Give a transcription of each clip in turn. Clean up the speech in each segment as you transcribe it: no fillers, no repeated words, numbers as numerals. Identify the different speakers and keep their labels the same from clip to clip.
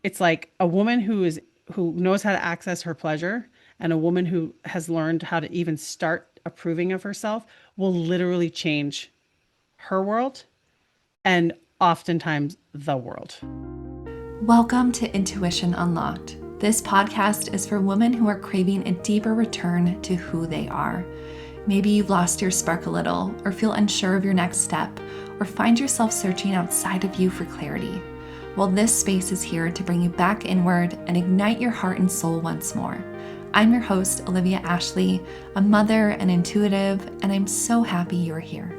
Speaker 1: it's like a woman who knows how to access her pleasure and a woman who has learned how to even start approving of herself will literally change her world and oftentimes the world.
Speaker 2: Welcome to Intuition Unlocked. This podcast is for women who are craving a deeper return to who they are. Maybe you've lost your spark a little, or feel unsure of your next step, or find yourself searching outside of you for clarity. Well, this space is here to bring you back inward and ignite your heart and soul once more. I'm your host, Olivia Ashley, a mother and intuitive, and I'm so happy you're here.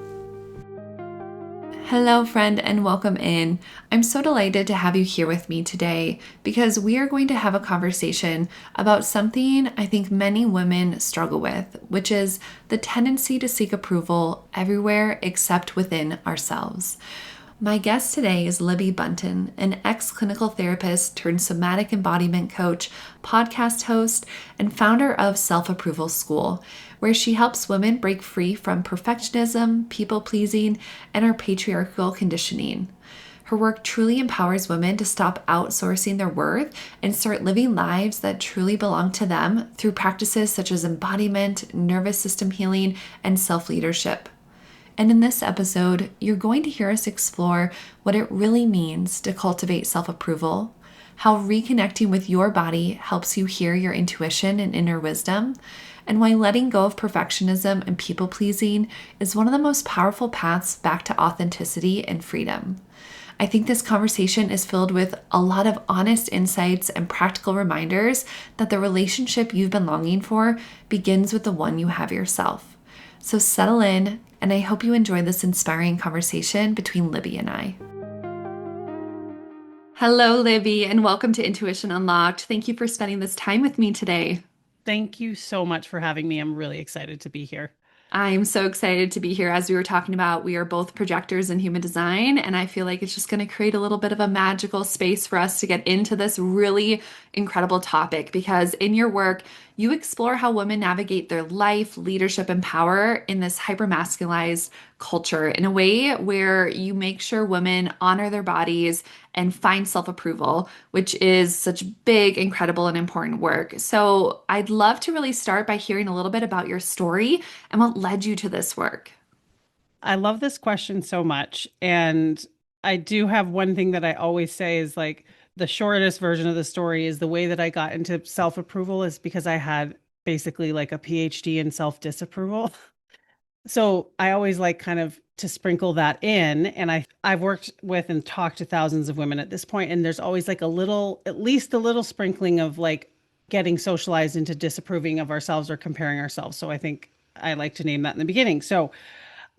Speaker 2: Hello, friend, and welcome in. I'm so delighted to have you here with me today because we are going to have a conversation about something I think many women struggle with, which is the tendency to seek approval everywhere except within ourselves. My guest today is Libby Bunten, an ex-clinical therapist turned somatic embodiment coach, podcast host, and founder of Self-Approval School, where she helps women break free from perfectionism, people-pleasing, and our patriarchal conditioning. Her work truly empowers women to stop outsourcing their worth and start living lives that truly belong to them through practices such as embodiment, nervous system healing, and self-leadership. And in this episode, you're going to hear us explore what it really means to cultivate self-approval, how reconnecting with your body helps you hear your intuition and inner wisdom, and why letting go of perfectionism and people-pleasing is one of the most powerful paths back to authenticity and freedom. I think this conversation is filled with a lot of honest insights and practical reminders that the relationship you've been longing for begins with the one you have yourself. So settle in, and I hope you enjoy this inspiring conversation between Libby and I. Hello, Libby, and welcome to Intuition Unlocked. Thank you for spending this time with me today.
Speaker 1: Thank you so much for having me. I'm really excited to be here.
Speaker 2: I'm so excited to be here. As we were talking about, we are both projectors in human design, and I feel like it's just going to create a little bit of a magical space for us to get into this really incredible topic because in your work, you explore how women navigate their life, leadership, and power in this hypermasculized culture in a way where you make sure women honor their bodies and find self-approval, which is such big, incredible, and important work. So I'd love to really start by hearing a little bit about your story and what led you to this work.
Speaker 1: I love this question so much. And I do have one thing that I always say is like the shortest version of the story is the way that I got into self-approval is because I had basically like a PhD in self-disapproval. So I always like kind of to sprinkle that in. And I've worked with and talked to thousands of women at this point, and there's always like a little, at least a little sprinkling of like getting socialized into disapproving of ourselves or comparing ourselves. So I think I like to name that in the beginning. So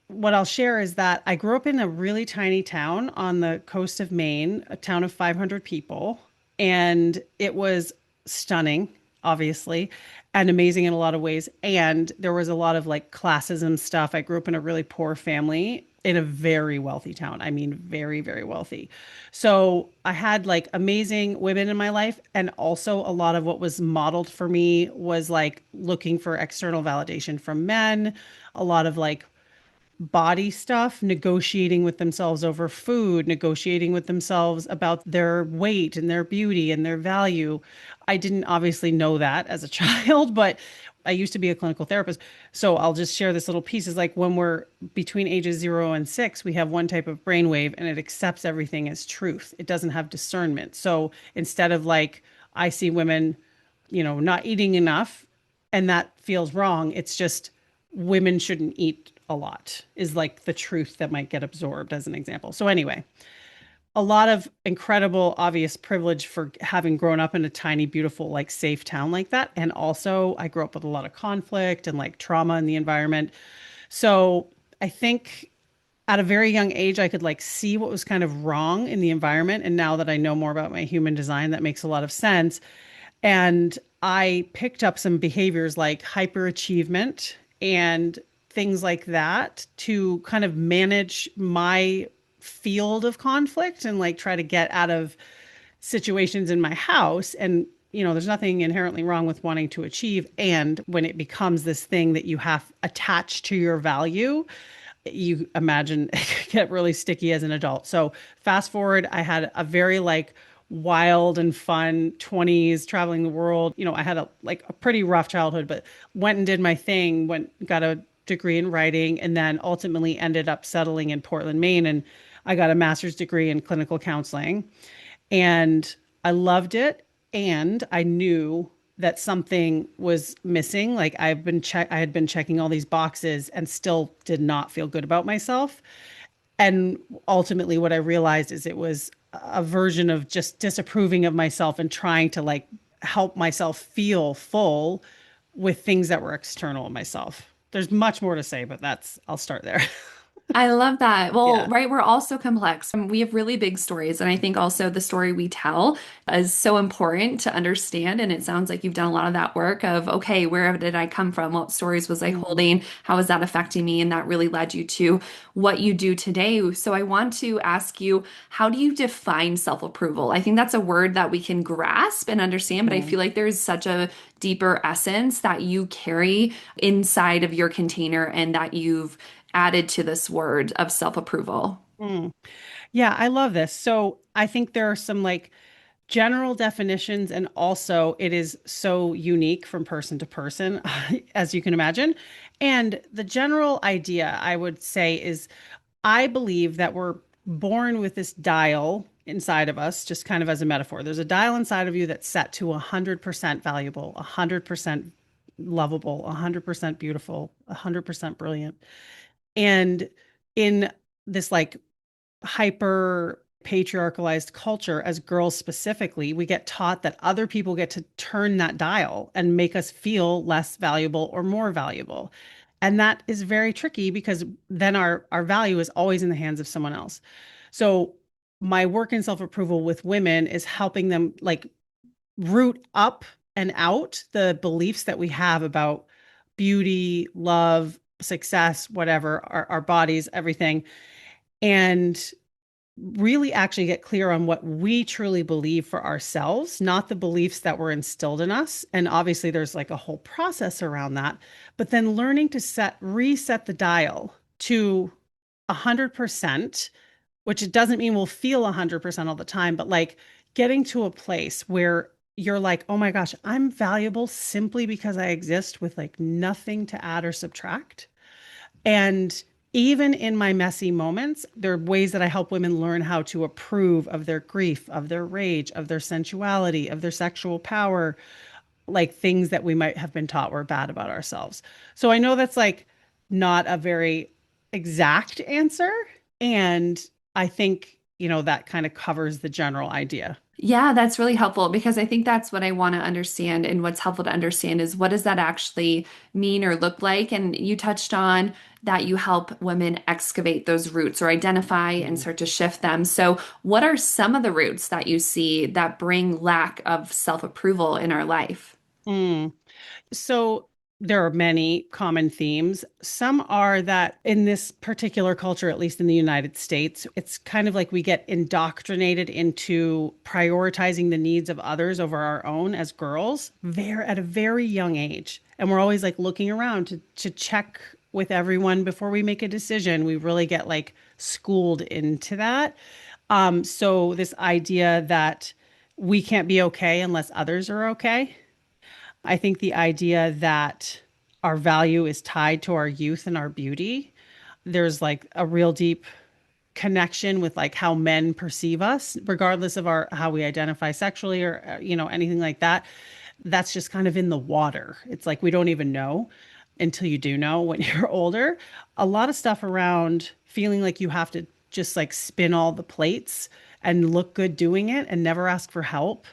Speaker 1: what I'll share is that I grew up in a really tiny town on the coast of Maine, a town of 500 people, and it was stunning, obviously, and amazing in a lot of ways. And there was a lot of like classism stuff. I grew up in a really poor family in a very wealthy town. I mean, very, very wealthy. So I had like amazing women in my life. And also, a lot of what was modeled for me was like looking for external validation from men, a lot of like body stuff, negotiating with themselves over food, negotiating with themselves about their weight and their beauty and their value. I didn't obviously know that as a child, but I used to be a clinical therapist. So I'll just share this little piece is like when we're between ages 0 and 6, we have one type of brainwave and it accepts everything as truth. It doesn't have discernment. So instead of like, I see women, not eating enough and that feels wrong, it's just women shouldn't eat a lot is like the truth that might get absorbed as an example. So anyway, a lot of incredible obvious privilege for having grown up in a tiny beautiful like safe town like that, and also I grew up with a lot of conflict and like trauma in the environment. So I think at a very young age I could like see what was kind of wrong in the environment, and now that I know more about my human design that makes a lot of sense. And I picked up some behaviors like hyperachievement and things like that to kind of manage my field of conflict and like try to get out of situations in my house. And, there's nothing inherently wrong with wanting to achieve. And when it becomes this thing that you have attached to your value, you imagine it could get really sticky as an adult. So fast forward, I had a very like wild and fun 20s, traveling the world. I had a pretty rough childhood, but went and did my thing, got a degree in writing, and then ultimately ended up settling in Portland, Maine, and I got a master's degree in clinical counseling. And I loved it. And I knew that something was missing. Like I had been checking all these boxes and still did not feel good about myself. And ultimately, what I realized is it was a version of just disapproving of myself and trying to like help myself feel full with things that were external of myself. There's much more to say, but I'll start there.
Speaker 2: I love that. Well,
Speaker 1: Yeah.
Speaker 2: right, we're all so complex. We have really big stories. And I think also the story we tell is so important to understand. And it sounds like you've done a lot of that work of, okay, where did I come from? What stories was I
Speaker 1: Mm,
Speaker 2: holding? How is that affecting me? And that really led you to what you do today. So I want to ask you, how do you define self-approval? I think that's a word that we can grasp and understand, but I
Speaker 1: mm,
Speaker 2: feel like there's such a deeper essence that you carry inside of your container and that you've added to this word of self-approval.
Speaker 1: mm. Yeah, I love this. So I think there are some like general definitions, and also it is so unique from person to person, as you can imagine. And the general idea I would say is I believe that we're born with this dial inside of us, just kind of as a metaphor. There's a dial inside of you that's set to 100% valuable, 100% lovable, 100% beautiful, 100% brilliant. And in this like hyper patriarchalized culture, as girls specifically, we get taught that other people get to turn that dial and make us feel less valuable or more valuable. And that is very tricky because then our value is always in the hands of someone else. So my work in self-approval with women is helping them like root up and out the beliefs that we have about beauty, love, success, whatever, our bodies, everything, and really actually get clear on what we truly believe for ourselves, not the beliefs that were instilled in us. And obviously, there's like a whole process around that. But then learning to reset the dial to 100%, which it doesn't mean we'll feel 100% all the time, but like getting to a place where you're like, oh my gosh, I'm valuable simply because I exist with like nothing to add or subtract. And even in my messy moments, there are ways that I help women learn how to approve of their grief, of their rage, of their sensuality, of their sexual power, like things that we might have been taught were bad about ourselves. So I know that's like not a very exact answer. And I think, that kind of covers the general idea.
Speaker 2: Yeah, that's really helpful because I think that's what I want to understand. And what's helpful to understand is what does that actually mean or look like? And you touched on that you help women excavate those roots or identify and
Speaker 1: Mm.
Speaker 2: start to shift them. So, what are some of the roots that you see that bring lack of self-approval in our life?
Speaker 1: Mm. So there are many common themes. Some are that in this particular culture, at least in the United States, it's kind of like we get indoctrinated into prioritizing the needs of others over our own as girls at a very young age. And we're always like looking around to check with everyone before we make a decision. We really get like schooled into that. So this idea that we can't be okay unless others are okay. I think the idea that our value is tied to our youth and our beauty, there's like a real deep connection with like how men perceive us, regardless of our how we identify sexually or anything like that. That's just kind of in the water. It's like we don't even know until you do know when you're older. A lot of stuff around feeling like you have to just like spin all the plates and look good doing it and never ask for help.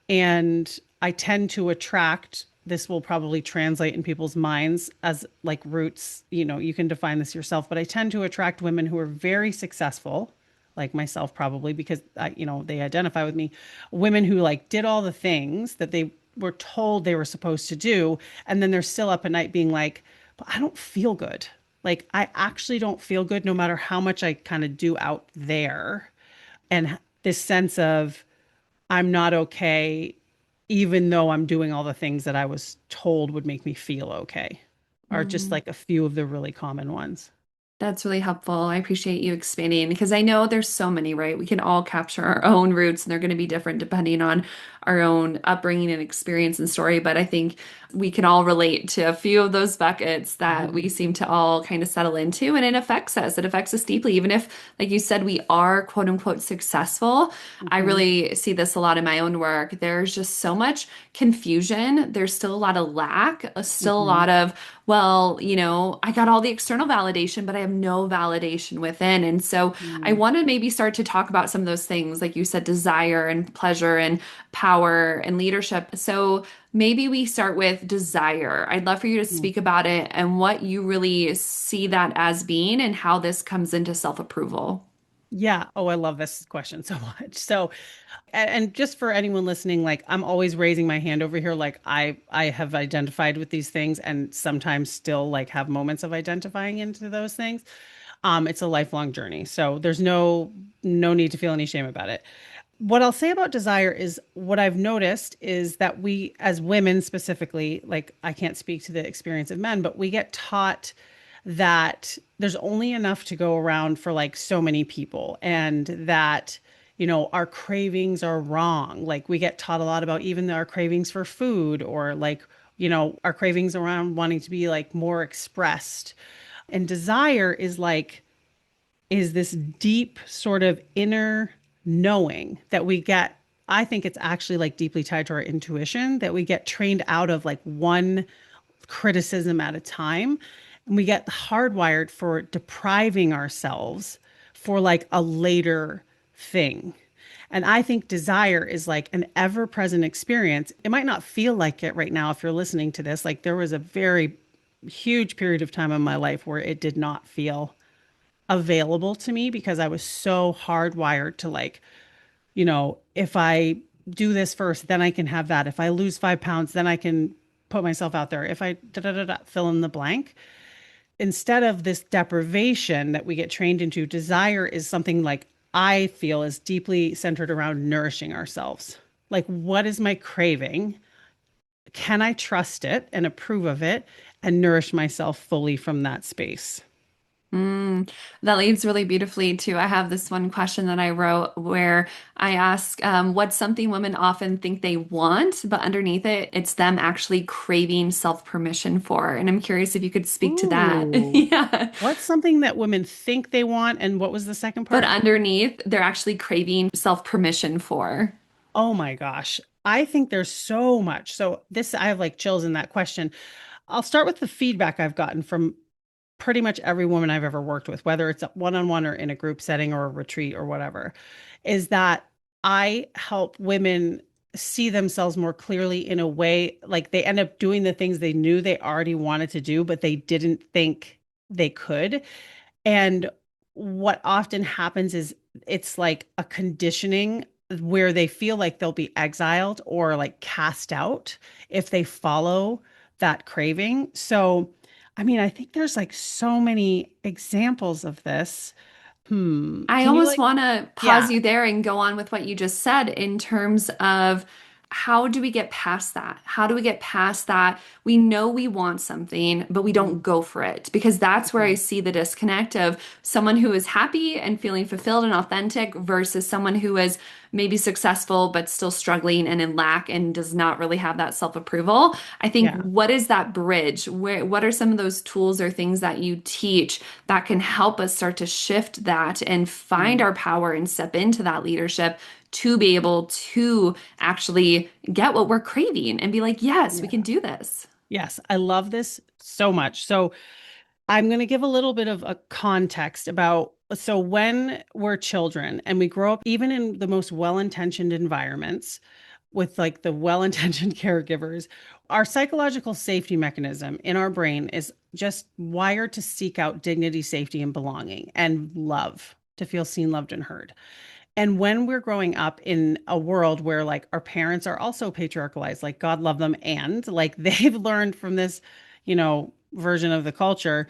Speaker 1: And I tend to attract, this will probably translate in people's minds as like roots, you can define this yourself, but I tend to attract women who are very successful, like myself probably because they identify with me, women who like did all the things that they were told they were supposed to do, and then they're still up at night being like, but I don't feel good. Like I actually don't feel good no matter how much I kind of do out there. And this sense of I'm not okay, even though I'm doing all the things that I was told would make me feel okay, are just
Speaker 2: Mm.
Speaker 1: like a few of the really common ones.
Speaker 2: That's really helpful. I appreciate you expanding because I know there's so many, right? We can all capture our own roots and they're going to be different depending on our own upbringing and experience and story. But I think we can all relate to a few of those buckets that we
Speaker 1: Mhm.
Speaker 2: seem to all kind of settle into, and it affects us. It affects us deeply. Even if, like you said, we are quote unquote successful, I
Speaker 1: Mhm.
Speaker 2: really see this a lot in my own work. There's just so much confusion. There's still a lot of lack, still a lot
Speaker 1: Mhm.
Speaker 2: of, well, I got all the external validation, but I have no validation within. And so I
Speaker 1: Mhm.
Speaker 2: want to maybe start to talk about some of those things, like you said, desire and pleasure and power and leadership. So maybe we start with desire. I'd love for you to
Speaker 1: Mhm.
Speaker 2: speak about it and what you really see that as being and how this comes into self-approval.
Speaker 1: Yeah. Oh, I love this question so much. So, and just for anyone listening, like I'm always raising my hand over here. Like I have identified with these things and sometimes still like have moments of identifying into those things. It's a lifelong journey. So there's no need to feel any shame about it. What I'll say about desire is what I've noticed is that we as women specifically, like I can't speak to the experience of men, but we get taught that there's only enough to go around for like so many people and that our cravings are wrong. Like we get taught a lot about even our cravings for food or like our cravings around wanting to be like more expressed. And desire is this deep sort of inner knowing that we get. I think it's actually like deeply tied to our intuition that we get trained out of like one criticism at a time. And we get hardwired for depriving ourselves for like a later thing. And I think desire is like an ever present experience. It might not feel like it right now if you're listening to this. Like there was a very huge period of time in my life where it did not feel available to me because I was so hardwired to like, if I do this first, then I can have that. If I lose 5 pounds, then I can put myself out there. If I fill in the blank, instead of this deprivation that we get trained into, desire is something like I feel is deeply centered around nourishing ourselves. Like, what is my craving? Can I trust it and approve of it and nourish myself fully from that space?
Speaker 2: Mm, that leads really beautifully to I have this one question that I wrote where I ask, what's something women often think they want, but underneath it, it's them actually craving self-permission for. And I'm curious if you could speak to that.
Speaker 1: Ooh.
Speaker 2: Yeah.
Speaker 1: What's something that women think they want? And what was the second
Speaker 2: But
Speaker 1: part?
Speaker 2: underneath, they're actually craving self-permission for.
Speaker 1: Oh my gosh. I think there's so much. So this, I have like chills in that question. I'll start with the feedback I've gotten from pretty much every woman I've ever worked with, whether it's one-on-one or in a group setting or a retreat or whatever, is that I help women see themselves more clearly in a way like they end up doing the things they knew they already wanted to do, but they didn't think they could. And what often happens is it's like a conditioning where they feel like they'll be exiled or like cast out if they follow that craving. So, I mean, I think there's like so many examples of this.
Speaker 2: I
Speaker 1: Can you
Speaker 2: almost
Speaker 1: like,
Speaker 2: want to pause
Speaker 1: yeah.
Speaker 2: you there and go on with what you just said in terms of how do we get past that? How do we get past that? We know we want something, but we don't
Speaker 1: Mhm,
Speaker 2: go for it because that's where I
Speaker 1: mhm.
Speaker 2: see the disconnect of someone who is happy and feeling fulfilled and authentic versus someone who is maybe successful but still struggling and in lack and does not really have that self-approval. I think
Speaker 1: Yeah.
Speaker 2: what is that bridge? What are some of those tools or things that you teach that can help us start to shift that and find
Speaker 1: Mm,
Speaker 2: our power and step into that leadership to be able to actually get what we're craving and be like, yes, we
Speaker 1: yeah.
Speaker 2: can do this.
Speaker 1: Yes, I love this so much. So I'm going to give a little bit of a context about so when we're children and we grow up, even in the most well-intentioned environments with like the well-intentioned caregivers, our psychological safety mechanism in our brain is just wired to seek out dignity, safety, and belonging and love, to feel seen, loved, and heard. And when we're growing up in a world where like our parents are also patriarchalized, like God love them, and like they've learned from this, version of the culture,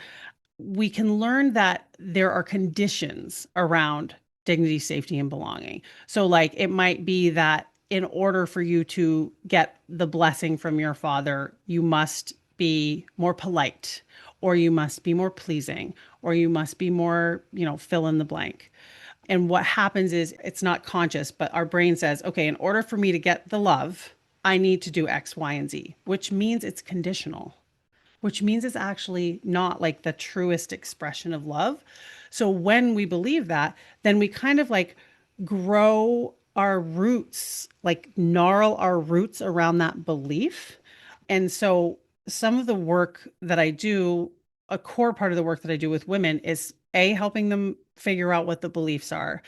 Speaker 1: we can learn that there are conditions around dignity, safety, and belonging. So, like, it might be that in order for you to get the blessing from your father, you must be more polite, or you must be more pleasing, or you must be more, fill in the blank. And what happens is it's not conscious, but our brain says, okay, in order for me to get the love, I need to do X, Y, and Z, which means it's conditional, which means it's actually not like the truest expression of love. So when we believe that, then we kind of like grow our roots, like gnarl our roots around that belief. And so some of the work that I do, a core part of the work that I do with women is A, helping them figure out what the beliefs are.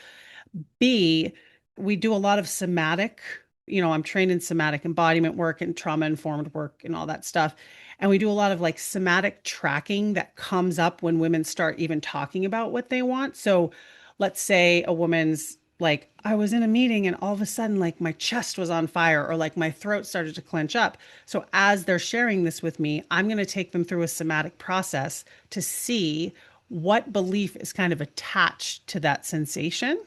Speaker 1: B, we do a lot of somatic, I'm trained in somatic embodiment work and trauma informed work and all that stuff. And we do a lot of like somatic tracking that comes up when women start even talking about what they want. So let's say a woman's like, I was in a meeting and all of a sudden, like my chest was on fire or like my throat started to clench up. So as they're sharing this with me, I'm going to take them through a somatic process to see what belief is kind of attached to that sensation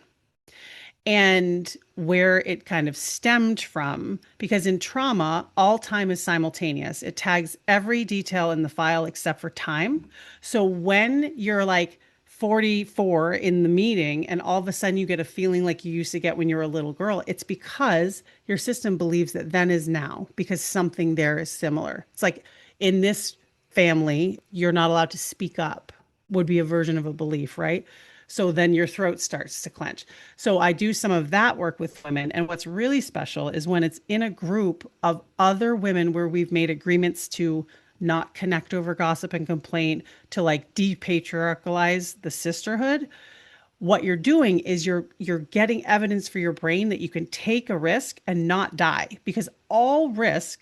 Speaker 1: and where it kind of stemmed from. Because in trauma, all time is simultaneous. It tags every detail in the file except for time. So when you're like 44 in the meeting and all of a sudden you get a feeling like you used to get when you were a little girl, it's because your system believes that then is now because something there is similar. It's like in this family, you're not allowed to speak up, would be a version of a belief, right? So then your throat starts to clench. So I do some of that work with women. And what's really special is when it's in a group of other women where we've made agreements to not connect over gossip and complaint, to like depatriarchalize the sisterhood. What you're doing is you're getting evidence for your brain that you can take a risk and not die, because all risk,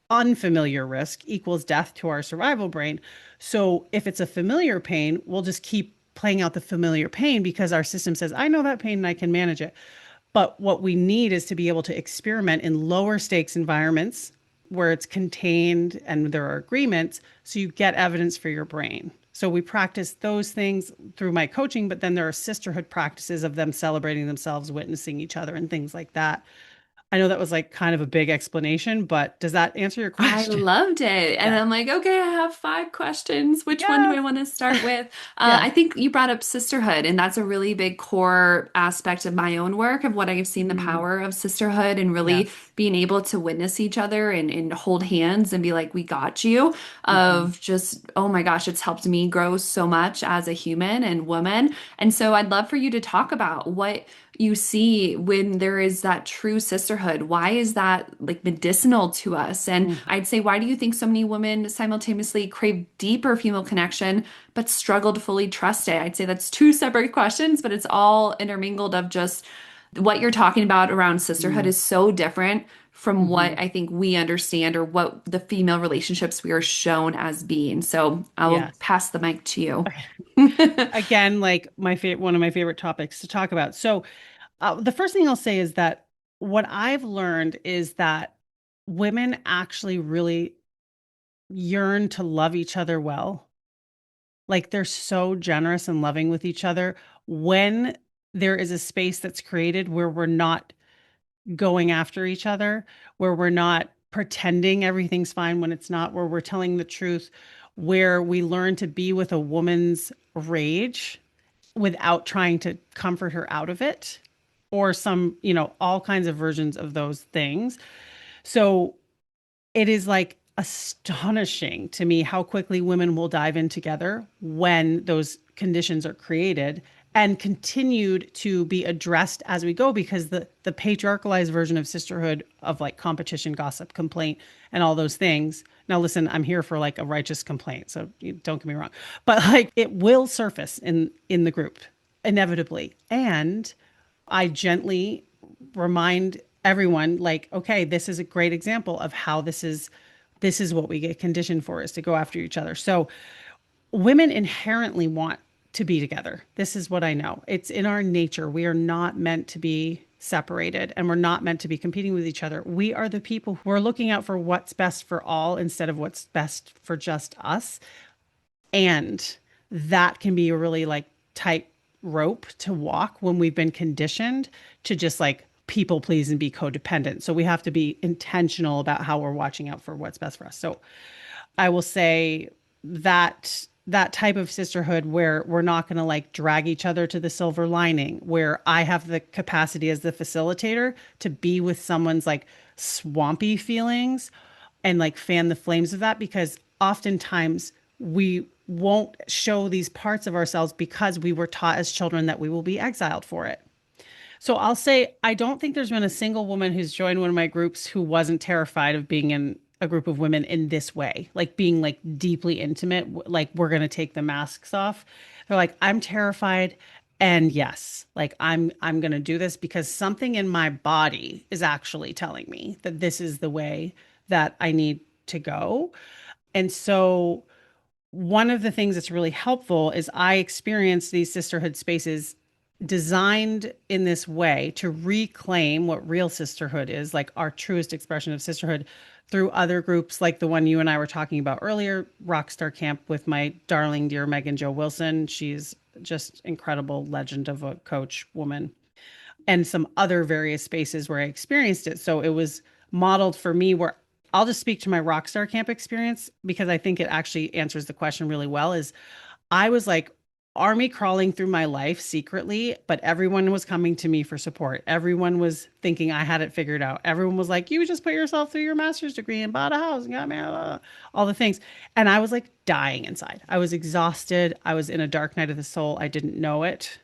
Speaker 1: unfamiliar risk, equals death to our survival brain. So if it's a familiar pain, we'll just keep playing out the familiar pain because our system says, I know that pain and I can manage it. But what we need is to be able to experiment in lower stakes environments where it's contained and there are agreements, so you get evidence for your brain. So we practice those things through my coaching, but then there are sisterhood practices of them celebrating themselves, witnessing each other, and things like that. I know that was like kind of a big explanation, but does that answer your
Speaker 2: I
Speaker 1: question?
Speaker 2: loved it. And
Speaker 1: Yeah.
Speaker 2: I'm like, okay, I have five questions. Which one do I
Speaker 1: Yes.
Speaker 2: want to start with?
Speaker 1: Yeah.
Speaker 2: I think you brought up sisterhood, and that's a really big core aspect of my own work, of what I've seen the
Speaker 1: Mm,
Speaker 2: power of sisterhood and really
Speaker 1: yes.
Speaker 2: being able to witness each other and hold hands and be like, we got you.
Speaker 1: Hmm.
Speaker 2: Of just, oh my gosh, it's helped me grow so much as a human and woman. And so I'd love for you to talk about what you see when there is that true sisterhood. Why is that like medicinal to us? And
Speaker 1: Hmm.
Speaker 2: I'd say, why do you think so many women simultaneously crave deeper female connection but struggle to fully trust it? I'd say that's two separate questions, but it's all intermingled of just what you're talking about around sisterhood is so different from
Speaker 1: Hmm.
Speaker 2: what I think we understand or what the female relationships we are shown as being. So I will
Speaker 1: Yes.
Speaker 2: pass the mic to you.
Speaker 1: Again, like one of my favorite topics to talk about. So, the first thing I'll say is that what I've learned is that women actually really yearn to love each other well. Like they're so generous and loving with each other when there is a space that's created where we're not going after each other, where we're not pretending everything's fine when it's not, where we're telling the truth, where we learn to be with a woman's rage without trying to comfort her out of it, or some, all kinds of versions of those things. So it is like astonishing to me how quickly women will dive in together when those conditions are created and continued to be addressed as we go, because the patriarchalized version of sisterhood of like competition, gossip, complaint, and all those things. Now listen, I'm here for like a righteous complaint, so don't get me wrong, but like it will surface in the group inevitably. And I gently remind everyone, like, okay, this is a great example of how this is what we get conditioned for, is to go after each other. So women inherently want to be together. This is what I know. It's in our nature. We are not meant to be separated, and we're not meant to be competing with each other. We are the people who are looking out for what's best for all instead of what's best for just us. And that can be a really like tight rope to walk when we've been conditioned to just like people please and be codependent. So we have to be intentional about how we're watching out for what's best for us. So I will say that type of sisterhood where we're not going to like drag each other to the silver lining, where I have the capacity as the facilitator to be with someone's like swampy feelings and like fan the flames of that, because oftentimes we won't show these parts of ourselves because we were taught as children that we will be exiled for it. So I'll say I don't think there's been a single woman who's joined one of my groups who wasn't terrified of being in a group of women in this way, like being like deeply intimate, like we're going to take the masks off. They're like, I'm terrified. And yes, like I'm going to do this because something in my body is actually telling me that this is the way that I need to go. And so one of the things that's really helpful is I experience these sisterhood spaces designed in this way to reclaim what real sisterhood is, like our truest expression of sisterhood, through other groups like the one you and I were talking about earlier, Rockstar Camp with my darling dear Megan Jo Wilson. She's just incredible legend of a coach woman, and some other various spaces where I experienced it. So it was modeled for me where I'll just speak to my Rockstar Camp experience because I think it actually answers the question really well. Is I was like army crawling through my life secretly, but everyone was coming to me for support. Everyone was thinking I had it figured out. Everyone was like, you just put yourself through your master's degree and bought a house and got married, blah, blah, all the things. And I was like dying inside. I was exhausted. I was in a dark night of the soul. I didn't know it.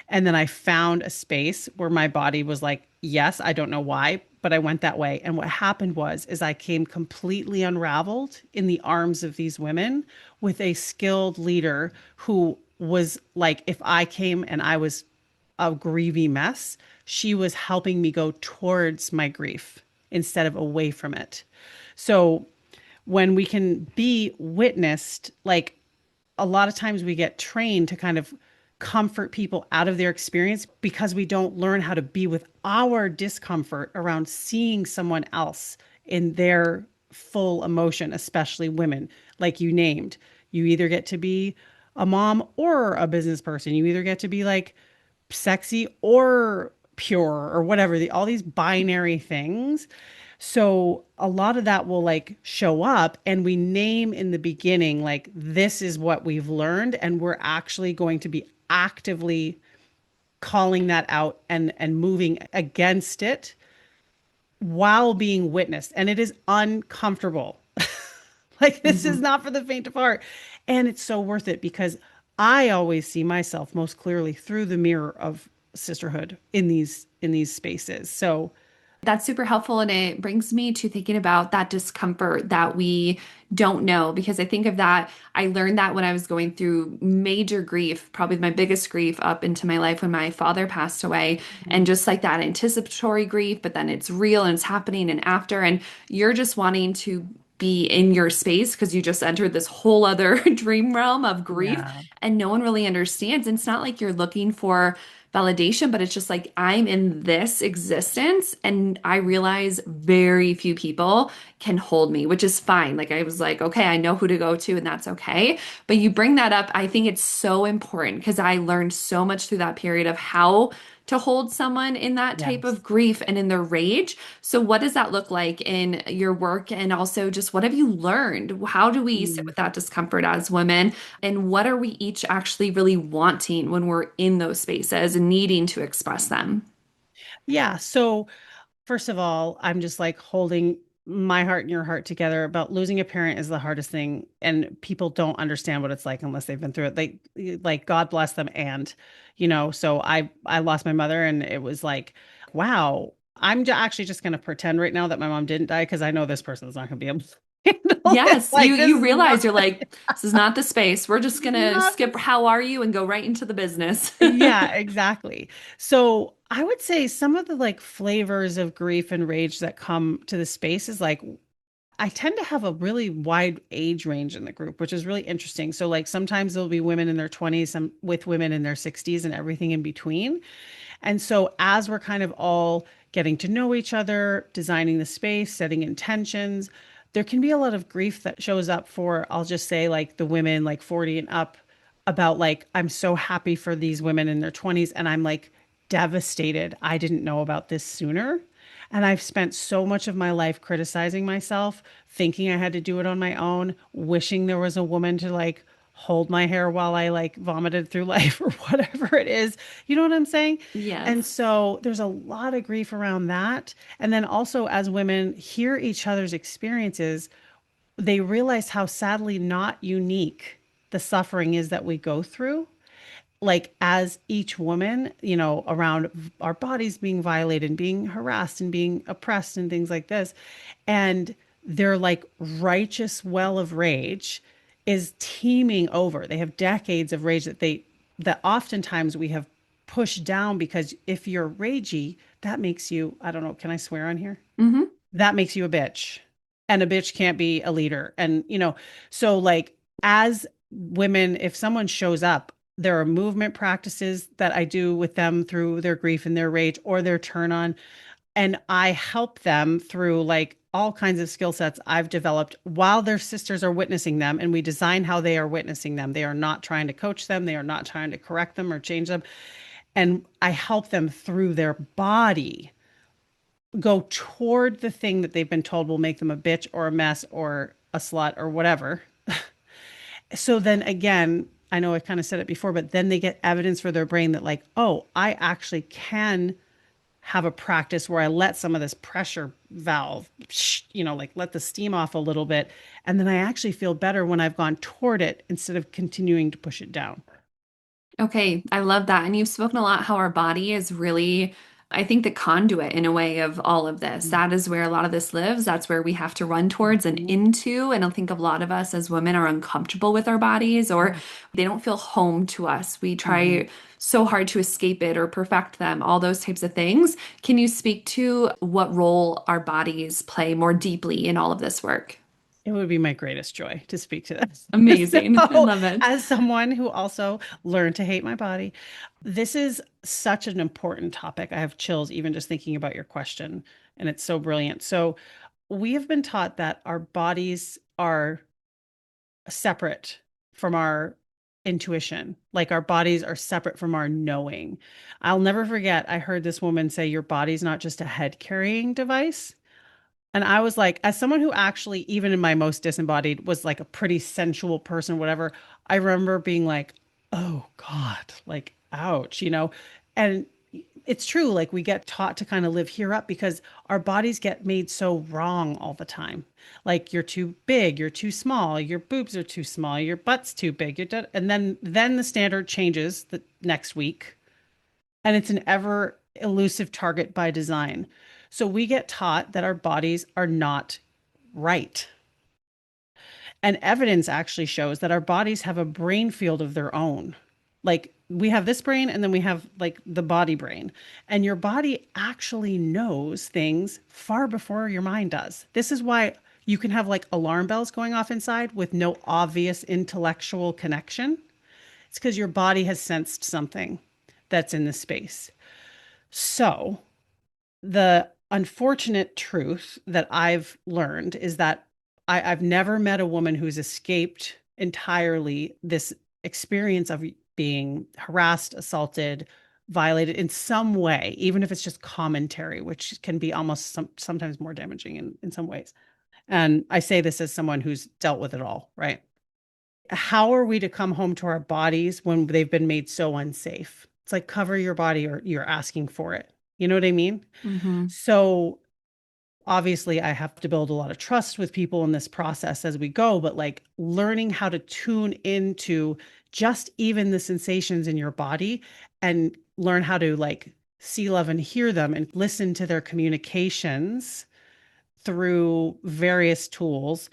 Speaker 1: And then I found a space where my body was like, yes, I don't know why, but I went that way. And what happened was is I came completely unraveled in the arms of these women with a skilled leader who was like, if I came and I was a grievy mess, she was helping me go towards my grief instead of away from it. So when we can be witnessed, like a lot of times we get trained to kind of comfort people out of their experience because we don't learn how to be with our discomfort around seeing someone else in their full emotion, especially women, like you named. You either get to be a mom or a business person. You either get to be like sexy or pure or whatever, all these binary things. So a lot of that will like show up and we name in the beginning, like, this is what we've learned. And we're actually going to be actively calling that out and moving against it while being witnessed. And it is uncomfortable. Like, this is
Speaker 2: Mhm.
Speaker 1: not for the faint of heart. And it's so worth it because I always see myself most clearly through the mirror of sisterhood in these spaces. So
Speaker 2: That's super helpful. And it brings me to thinking about that discomfort that we don't know. Because I think of that, I learned that when I was going through major grief, probably my biggest grief up into my life when my father passed away. And just like that anticipatory grief, but then it's real and it's happening and after, and you're just wanting to be in your space because you just entered this whole other dream realm of grief
Speaker 1: yeah.
Speaker 2: and no one really understands. And it's not like you're looking for validation, but it's just like I'm in this existence and I realize very few people can hold me, which is fine. Like I was like, okay, I know who to go to and that's okay. But you bring that up, I think it's so important because I learned so much through that period of how to hold someone in that type
Speaker 1: Yes.
Speaker 2: of grief and in their rage. So what does that look like in your work? And also just what have you learned? How do we sit
Speaker 1: Mm.
Speaker 2: with that discomfort as women? And what are we each actually really wanting when we're in those spaces and needing to express them?
Speaker 1: Yeah. So first of all, I'm just like holding my heart and your heart together about losing a parent is the hardest thing. And people don't understand what it's like unless they've been through it. Like God bless them. And, so I lost my mother and it was like, wow, actually just going to pretend right now that my mom didn't die because I know this person's not going to be able to handle it.
Speaker 2: Yes,
Speaker 1: Like, this
Speaker 2: you
Speaker 1: is
Speaker 2: realize
Speaker 1: not,
Speaker 2: you're like, this is not the space. We're just gonna
Speaker 1: not
Speaker 2: skip how are you and go right into the business.
Speaker 1: Yeah, exactly. So I would say some of the like flavors of grief and rage that come to the space is like I tend to have a really wide age range in the group, which is really interesting. So like sometimes there'll be women in their 20s, some with women in their 60s and everything in between. And so as we're kind of all getting to know each other, designing the space, setting intentions, there can be a lot of grief that shows up for, I'll just say like the women like 40 and up about like, I'm so happy for these women in their 20s and I'm like devastated. I didn't know about this sooner. And I've spent so much of my life criticizing myself, thinking I had to do it on my own, wishing there was a woman to like hold my hair while I like vomited through life or whatever it is. You know what I'm saying? And
Speaker 2: Yes.
Speaker 1: so there's a lot of grief around that. And then also, as women hear each other's experiences, they realize how sadly not unique the suffering is that we go through, like as each woman, around our bodies being violated and being harassed and being oppressed and things like this. And their like righteous well of rage is teeming over. They have decades of rage that oftentimes we have pushed down, because if you're ragey, that makes you, I don't know, can I swear on here?
Speaker 2: Hmm.
Speaker 1: That makes you a bitch. And a bitch can't be a leader. And, so like as women, if someone shows up, there are movement practices that I do with them through their grief and their rage or their turn on. And I help them through like all kinds of skill sets I've developed while their sisters are witnessing them. And we design how they are witnessing them. They are not trying to coach them, they are not trying to correct them or change them. And I help them through their body go toward the thing that they've been told will make them a bitch or a mess or a slut or whatever. So then again, I know I kind of said it before, but then they get evidence for their brain that, like, oh, I actually can have a practice where I let some of this pressure valve, like let the steam off a little bit. And then I actually feel better when I've gone toward it instead of continuing to push it down.
Speaker 2: Okay, I love that. And you've spoken a lot how our body is really, I think, the conduit in a way of all of this. That is where a lot of this lives. That's where we have to run towards and
Speaker 1: Mhm.
Speaker 2: into. And I think a lot of us as women are uncomfortable with our bodies or
Speaker 1: Yeah.
Speaker 2: they don't feel home to us. We
Speaker 1: Mhm.
Speaker 2: try so hard to escape it or perfect them, all those types of things. Can you speak to what role our bodies play more deeply in all of this work?
Speaker 1: It would be my greatest joy to speak to this.
Speaker 2: Amazing. I
Speaker 1: So,
Speaker 2: love it.
Speaker 1: as someone who also learned to hate my body, this is such an important topic. I have chills even just thinking about your question, and it's so brilliant. So, we have been taught that our bodies are separate from our intuition, like our bodies are separate from our knowing. I'll never forget, I heard this woman say, your body's not just a head carrying device. And I was like, as someone who actually, even in my most disembodied, was like a pretty sensual person, whatever, I remember being like, oh God, like, ouch. And it's true. Like, we get taught to kind of live here up because our bodies get made so wrong all the time. Like, you're too big, you're too small, your boobs are too small, your butt's too big. And then the standard changes the next week, and it's an ever elusive target by design. So we get taught that our bodies are not right. And evidence actually shows that our bodies have a brain field of their own. Like, we have this brain and then we have like the body brain. And your body actually knows things far before your mind does. This is why you can have like alarm bells going off inside with no obvious intellectual connection. It's because your body has sensed something that's in the space. So, the unfortunate truth that I've learned is that I've never met a woman who's escaped entirely this experience of being harassed, assaulted, violated in some way, even if it's just commentary, which can be almost sometimes more damaging in some ways. And I say this as someone who's dealt with it all, right? How are we to come home to our bodies when they've been made so unsafe? It's like, cover your body or you're asking for it. You know what I mean?
Speaker 2: Hmm.
Speaker 1: So obviously, I have to build a lot of trust with people in this process as we go, but like learning how to tune into just even the sensations in your body and learn how to like see, love, and hear them and listen to their communications through various tools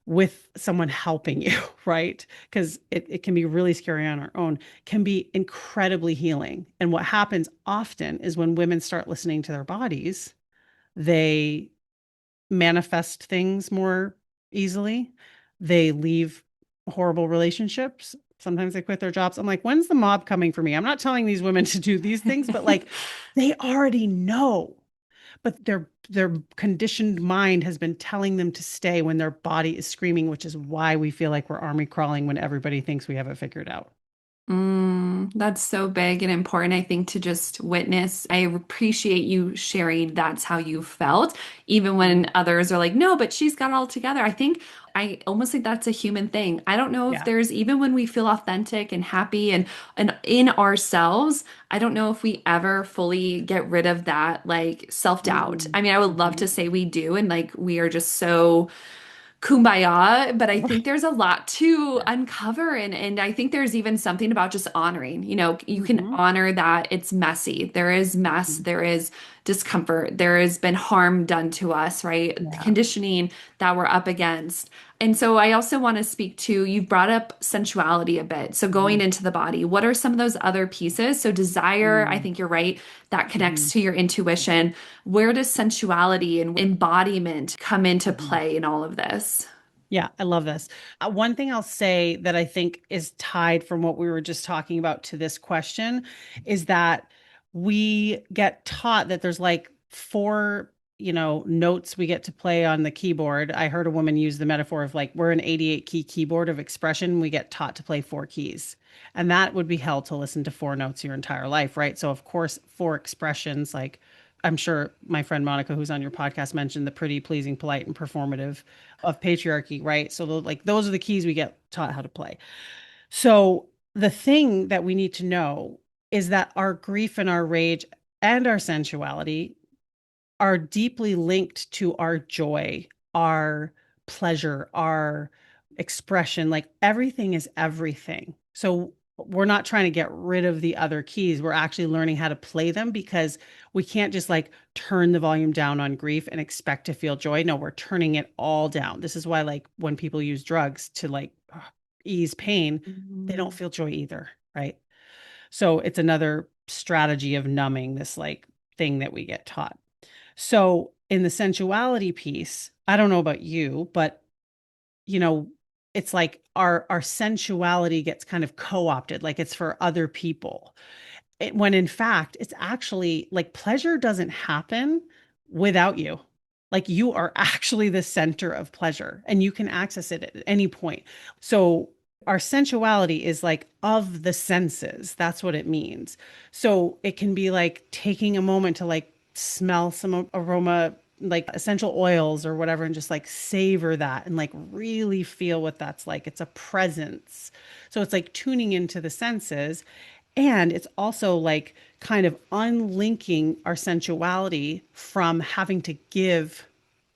Speaker 1: with someone helping you, right? Because it can be really scary on our own, can be incredibly healing. And what happens often is when women start listening to their bodies, they manifest things more easily. They leave horrible relationships. Sometimes they quit their jobs. I'm like, when's the mob coming for me? I'm not telling these women to do these things, but like they already know. But their conditioned mind has been telling them to stay when their body is screaming, which is why we feel like we're army crawling when everybody thinks we have it figured out.
Speaker 2: That's so big and important, I think, to just witness. I appreciate you sharing that's how you felt, even when others are like, no, but she's got it all together. I think I almost think that's a human thing. I don't know if
Speaker 1: Yeah.
Speaker 2: there's, even when we feel authentic and happy and in ourselves, I don't know if we ever fully get rid of that like self-doubt.
Speaker 1: Mhm.
Speaker 2: I mean, I would love to
Speaker 1: Mhm.
Speaker 2: say we do, and like we are just so kumbaya, but I think there's a lot to
Speaker 1: Yeah.
Speaker 2: uncover, and I think there's even something about just honoring. You know, you can
Speaker 1: Mhm.
Speaker 2: honor that it's messy. There is mess,
Speaker 1: Mhm.
Speaker 2: there is discomfort, there has been harm done to us, right? The
Speaker 1: Yeah.
Speaker 2: conditioning that we're up against. And so I also want to speak to, you've brought up sensuality a bit. So going
Speaker 1: Mhm.
Speaker 2: into the body, what are some of those other pieces? So desire, I
Speaker 1: Mhm.
Speaker 2: think you're right, that connects
Speaker 1: Mhm.
Speaker 2: to your intuition. Where does sensuality and embodiment come into
Speaker 1: Mhm.
Speaker 2: play in all of this?
Speaker 1: Yeah, I love this. One thing I'll say that I think is tied from what we were just talking about to this question is that we get taught that there's like four, notes we get to play on the keyboard. I heard a woman use the metaphor of like we're an 88 key keyboard of expression. We get taught to play four keys. And that would be hell to listen to four notes your entire life, right? So of course, four expressions like I'm sure my friend Monica, who's on your podcast, mentioned the pretty, pleasing, polite, and performative of patriarchy, right? So like those are the keys we get taught how to play. So the thing that we need to know is that our grief and our rage and our sensuality are deeply linked to our joy, our pleasure, our expression. Like everything is everything. So we're not trying to get rid of the other keys. We're actually learning how to play them because we can't just like turn the volume down on grief and expect to feel joy. No, we're turning it all down. This is why, like, when people use drugs to like ease pain, they don't
Speaker 2: Mhm.
Speaker 1: feel joy either. Right. So it's another strategy of numbing this like thing that we get taught. So in the sensuality piece, I don't know about you, but you know, it's like our sensuality gets kind of co-opted, like it's for other people. When in fact, it's actually like pleasure doesn't happen without you. Like you are actually the center of pleasure and you can access it at any point. So our sensuality is like of the senses. That's what it means. So it can be like taking a moment to like smell some aroma, like essential oils or whatever, and just like savor that and like really feel what that's like. It's a presence. So it's like tuning into the senses. And it's also like kind of unlinking our sensuality from having to give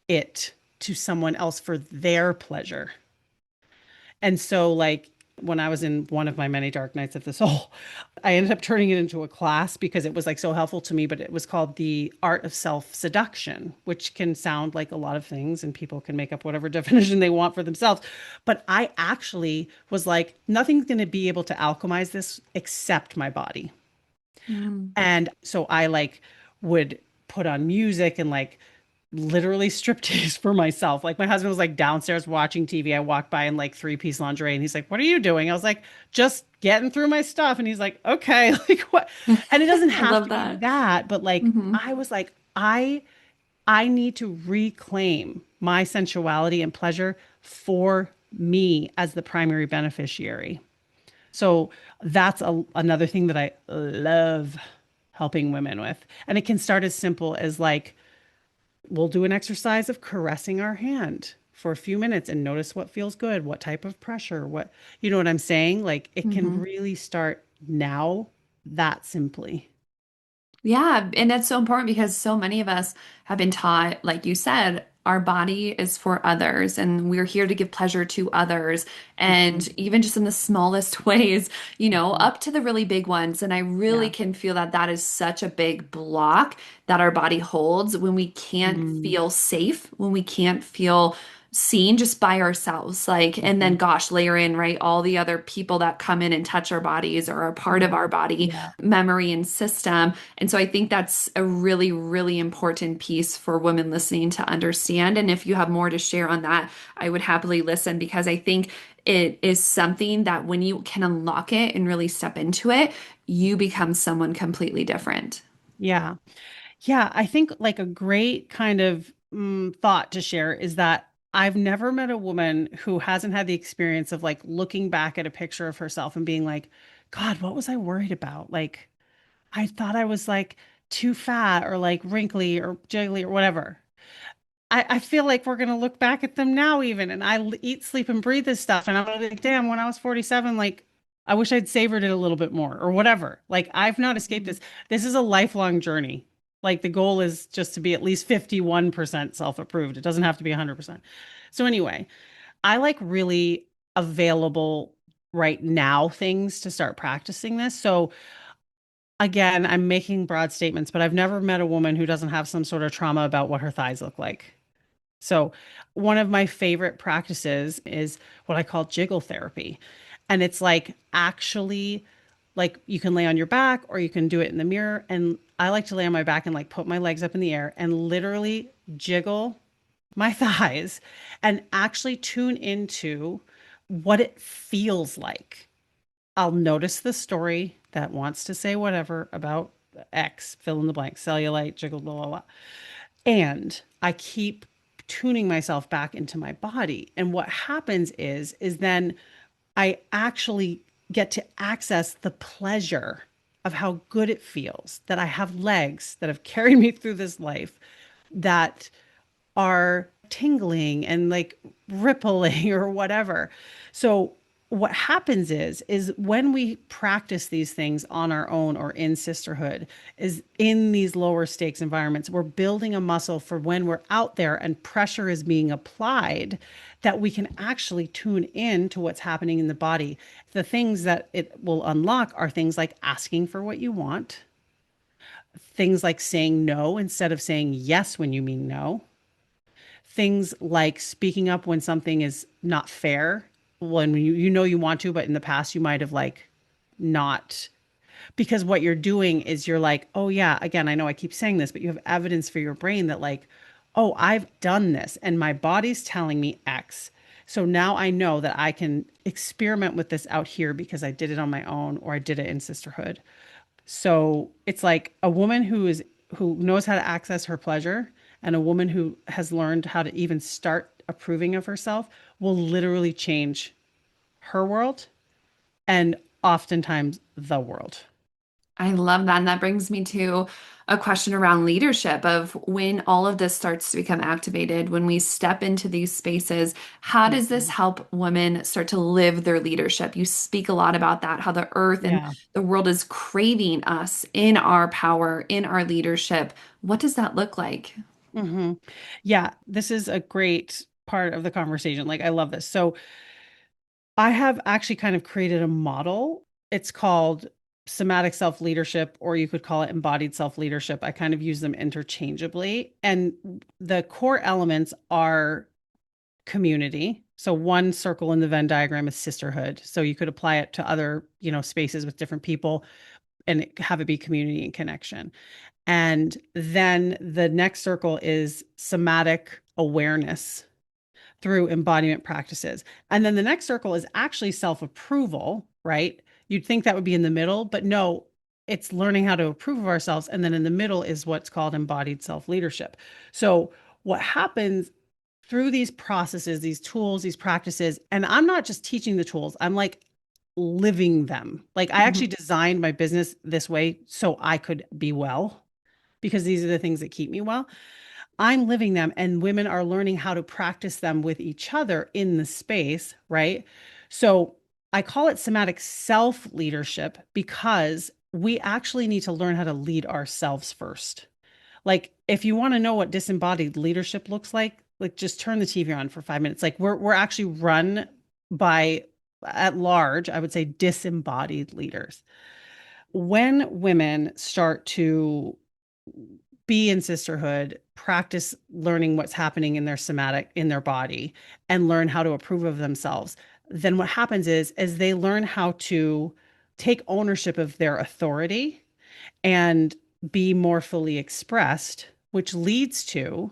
Speaker 1: it to someone else for their pleasure. And so, like, when I was in one of my many dark nights of the soul, I ended up turning it into a class because it was like so helpful to me. But it was called The Art of Self Seduction, which can sound like a lot of things and people can make up whatever definition they want for themselves. But I actually was like, nothing's going to be able to alchemize this except my body.
Speaker 2: Mm.
Speaker 1: And so I like would put on music and like literally striptease for myself. Like my husband was like downstairs watching TV. I walked by in like three-piece lingerie and he's like, "What are you doing?" I was like, "Just getting through my stuff." And he's like, "Okay." Like what? And it doesn't
Speaker 2: I
Speaker 1: have
Speaker 2: love
Speaker 1: to be
Speaker 2: that.
Speaker 1: that, but like
Speaker 2: Hmm.
Speaker 1: I was like, I need to reclaim my sensuality and pleasure for me as the primary beneficiary. So that's another thing that I love helping women with. And it can start as simple as like, we'll do an exercise of caressing our hand for a few minutes and notice what feels good, what type of pressure, you know what I'm saying? Like it can
Speaker 2: Hmm.
Speaker 1: really start now that simply.
Speaker 2: Yeah, and that's so important because so many of us have been taught, like you said, our body is for others and we're here to give pleasure to others. And
Speaker 1: Mhm.
Speaker 2: even just in the smallest ways,
Speaker 1: Mhm.
Speaker 2: up to the really big ones. And I really
Speaker 1: Yeah.
Speaker 2: can feel that that is such a big block that our body holds when we can't
Speaker 1: Mm.
Speaker 2: feel safe, when we can't feel seen just by ourselves. Like, and then
Speaker 1: Mhm.
Speaker 2: gosh, layer in, right, all the other people that come in and touch our bodies or are part of
Speaker 1: Mhm.
Speaker 2: our body,
Speaker 1: Yeah.
Speaker 2: memory and system. And so I think that's a really, really important piece for women listening to understand. And if you have more to share on that, I would happily listen because I think it is something that when you can unlock it and really step into it, you become someone completely different.
Speaker 1: Yeah. Yeah, I think like a great kind of thought to share is that I've never met a woman who hasn't had the experience of like looking back at a picture of herself and being like, God, what was I worried about? Like, I thought I was like too fat or like wrinkly or jiggly or whatever. I feel like we're gonna look back at them now even, and eat, sleep, and breathe this stuff, and I'm gonna be like, damn, when I was 47, like I wish I'd savored it a little bit more or whatever. Like I've not escaped
Speaker 2: Mhm.
Speaker 1: this. This is a lifelong journey. Like the goal is just to be at least 51% self-approved. It doesn't have to be 100%. So anyway, I like really available right now things to start practicing this. So again, I'm making broad statements, but I've never met a woman who doesn't have some sort of trauma about what her thighs look like. So, one of my favorite practices is what I call jiggle therapy. And it's like actually like you can lay on your back or you can do it in the mirror. And I like to lay on my back and like put my legs up in the air and literally jiggle my thighs and actually tune into what it feels like. I'll notice the story that wants to say whatever about X, fill in the blank, cellulite, jiggle, blah, blah, blah. And I keep tuning myself back into my body. And what happens is then I actually get to access the pleasure of how good it feels that I have legs that have carried me through this life that are tingling and like rippling or whatever. So what happens is when we practice these things on our own or in sisterhood is in these lower stakes environments, we're building a muscle for when we're out there and pressure is being applied, that we can actually tune in to what's happening in the body. The things that it will unlock are things like asking for what you want, things like saying no instead of saying yes when you mean no, things like speaking up when something is not fair, when you know you want to, but in the past you might have like not, because what you're doing is you're like, oh yeah, again, I know I keep saying this, but you have evidence for your brain that like, oh, I've done this and my body's telling me X. So now I know that I can experiment with this out here because I did it on my own or I did it in sisterhood. So it's like a woman who knows how to access her pleasure and a woman who has learned how to even start approving of herself will literally change her world and oftentimes the world.
Speaker 2: I love that. And that brings me to a question around leadership of when all of this starts to become activated, when we step into these spaces, how does this
Speaker 1: Mhm.
Speaker 2: help women start to live their leadership? You speak a lot about that, how the earth and
Speaker 1: Yeah.
Speaker 2: the world is craving us in our power, in our leadership. What does that look like?
Speaker 1: Hmm. Yeah, this is a great part of the conversation. Like, I love this. So, I have actually kind of created a model. It's called somatic self leadership, or you could call it embodied self leadership. I kind of use them interchangeably. And the core elements are community. So, one circle in the Venn diagram is sisterhood. So, you could apply it to other, spaces with different people and have it be community and connection. And then the next circle is somatic awareness through embodiment practices. And then the next circle is actually self approval, right? You'd think that would be in the middle, but no, it's learning how to approve of ourselves. And then in the middle is what's called embodied self leadership. So, what happens through these processes, these tools, these practices, and I'm not just teaching the tools, I'm like living them. Like, I actually designed my business this way so I could be well because these are the things that keep me well. I'm living them, and women are learning how to practice them with each other in the space, right? So I call it somatic self leadership because we actually need to learn how to lead ourselves first. Like, if you want to know what disembodied leadership looks like just turn the TV on for 5 minutes. Like, we're actually run by, at large, I would say, disembodied leaders. When women start to be in sisterhood, practice learning what's happening in their somatic, in their body, and learn how to approve of themselves, then what happens is they learn how to take ownership of their authority and be more fully expressed, which leads to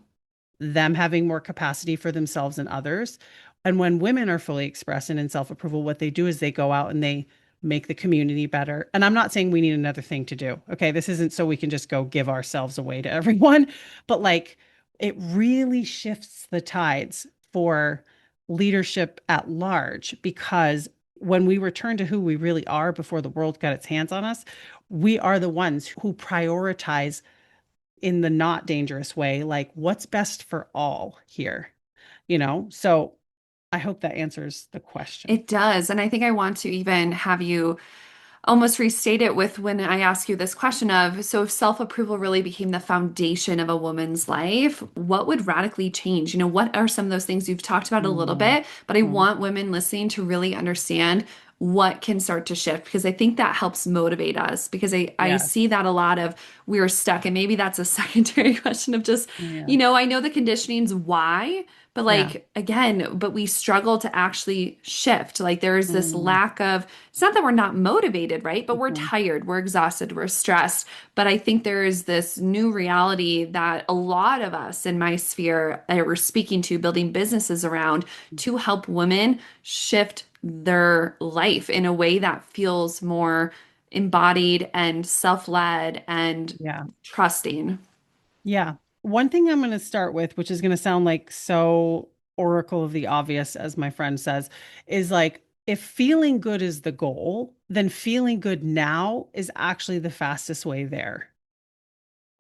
Speaker 1: them having more capacity for themselves and others. And when women are fully expressed and in self approval, what they do is they go out and they make the community better. And I'm not saying we need another thing to do. Okay. This isn't so we can just go give ourselves away to everyone, but like it really shifts the tides for leadership at large because When we return to who we really are before the world got its hands on us, we are the ones who prioritize in the not dangerous way, like what's best for all here, you know? So I hope that answers the question.
Speaker 2: It does. And I think I want to even have you almost restate it with when I ask you this question of, so if self-approval really became the foundation of a woman's life, what would radically change? You know, what are some of those things you've talked about a little
Speaker 1: Mm,
Speaker 2: bit, but I
Speaker 1: mm,
Speaker 2: want women listening to really understand what can start to shift because I think that helps motivate us because I
Speaker 1: yes.
Speaker 2: see that a lot of we're stuck and maybe that's a secondary question of just,
Speaker 1: Yeah.
Speaker 2: you know, I know the conditioning's why, but
Speaker 1: Yeah.
Speaker 2: like again, but we struggle to actually shift. Like there is this
Speaker 1: Mm,
Speaker 2: lack of, it's not that we're not motivated, right? But we're
Speaker 1: mhm.
Speaker 2: tired, we're exhausted, we're stressed. But I think there is this new reality that a lot of us in my sphere that we're speaking to, building businesses around to help women shift their life in a way that feels more embodied and self-led and
Speaker 1: Yeah.
Speaker 2: trusting.
Speaker 1: Yeah. One thing I'm going to start with, which is going to sound like so oracle of the obvious, as my friend says, is like if feeling good is the goal, then feeling good now is actually the fastest way there.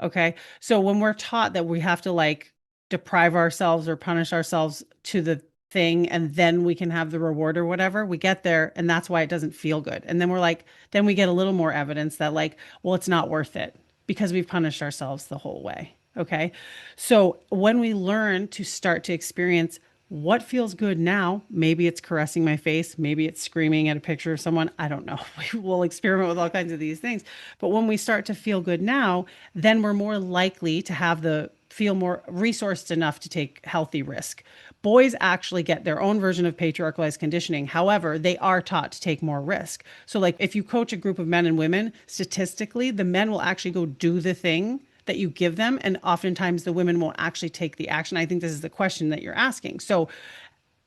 Speaker 1: Okay. So when we're taught that we have to like deprive ourselves or punish ourselves to the thing and then we can have the reward or whatever, we get there and that's why it doesn't feel good. And then we're like, then we get a little more evidence that like, well, it's not worth it because we've punished ourselves the whole way. Okay. So when we learn to start to experience what feels good now, maybe it's caressing my face, maybe it's screaming at a picture of someone. I don't know. We will experiment with all kinds of these things. But when we start to feel good now, then we're more likely to have the feel more resourced enough to take healthy risk. Boys actually get their own version of patriarchalized conditioning. However, they are taught to take more risk. So, like if you coach a group of men and women, statistically, the men will actually go do the thing that you give them. And oftentimes the women won't actually take the action. I think this is the question that you're asking. So,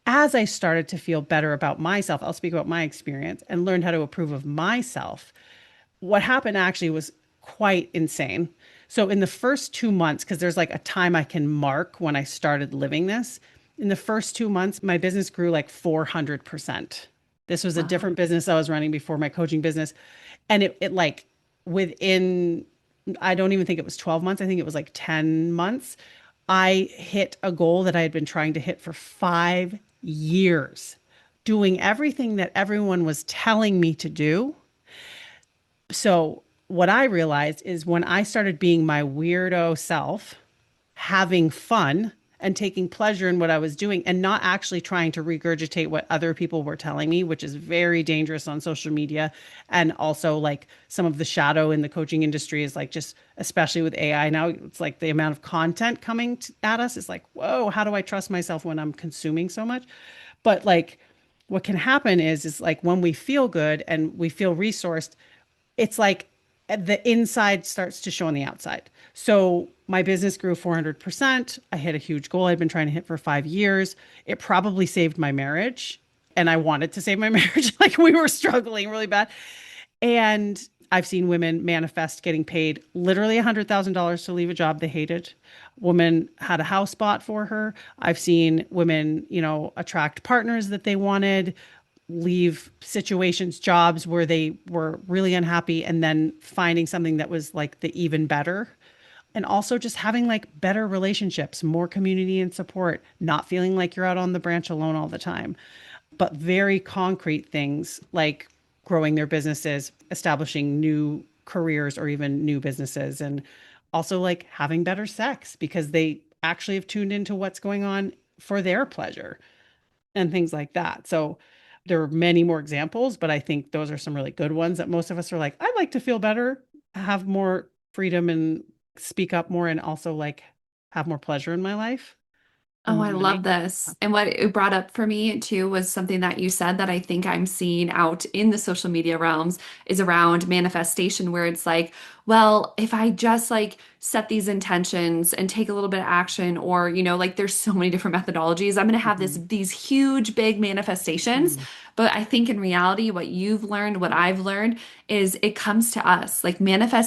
Speaker 1: as I started to feel better about myself, I'll speak about my experience and learned how to approve of myself. What happened actually was quite insane. So in the first 2 months, because there's like a time I can mark when I started living this, in the first 2 months, my business grew like 400%. This was a
Speaker 2: Wow.
Speaker 1: different business I was running before my coaching business. And it like within, I don't even think it was 12 months. I think it was like 10 months. I hit a goal that I had been trying to hit for 5 years, doing everything that everyone was telling me to do. So, what I realized is when I started being my weirdo self, having fun and taking pleasure in what I was doing and not actually trying to regurgitate what other people were telling me, which is very dangerous on social media. And also, like some of the shadow in the coaching industry is like just, especially with AI now, it's like the amount of content coming at us is like, whoa, how do I trust myself when I'm consuming so much? But like, what can happen is like when we feel good and we feel resourced, it's like the inside starts to show on the outside. So my business grew 400%. I hit a huge goal I'd been trying to hit for 5 years. It probably saved my marriage. And I wanted to save my marriage. Like we were struggling really bad. And I've seen women manifest getting paid literally $100,000 to leave a job they hated. Woman had a house bought for her. I've seen women, you know, attract partners that they wanted, leave situations, jobs where they were really unhappy, and then finding something that was like the even better. And also just having like better relationships, more community and support, not feeling like you're out on the branch alone all the time, but very concrete things like growing their businesses, establishing new careers or even new businesses, and also like having better sex because they actually have tuned into what's going on for their pleasure and things like that. So there are many more examples, but I think those are some really good ones that most of us are like, I'd like to feel better, have more freedom and speak up more and also like have more pleasure in my life and
Speaker 2: Oh,
Speaker 1: more
Speaker 2: I love
Speaker 1: money.
Speaker 2: this. And what it brought up for me too was something that you said that I think I'm seeing out in the social media realms is around manifestation, where it's like, well, if I just like set these intentions and take a little bit of action, or, you know, like there's so many different methodologies, I'm going to have
Speaker 1: Mhm.
Speaker 2: these huge, big manifestations.
Speaker 1: Mhm.
Speaker 2: But I think in reality, what you've learned, what I've learned is it comes to us. Like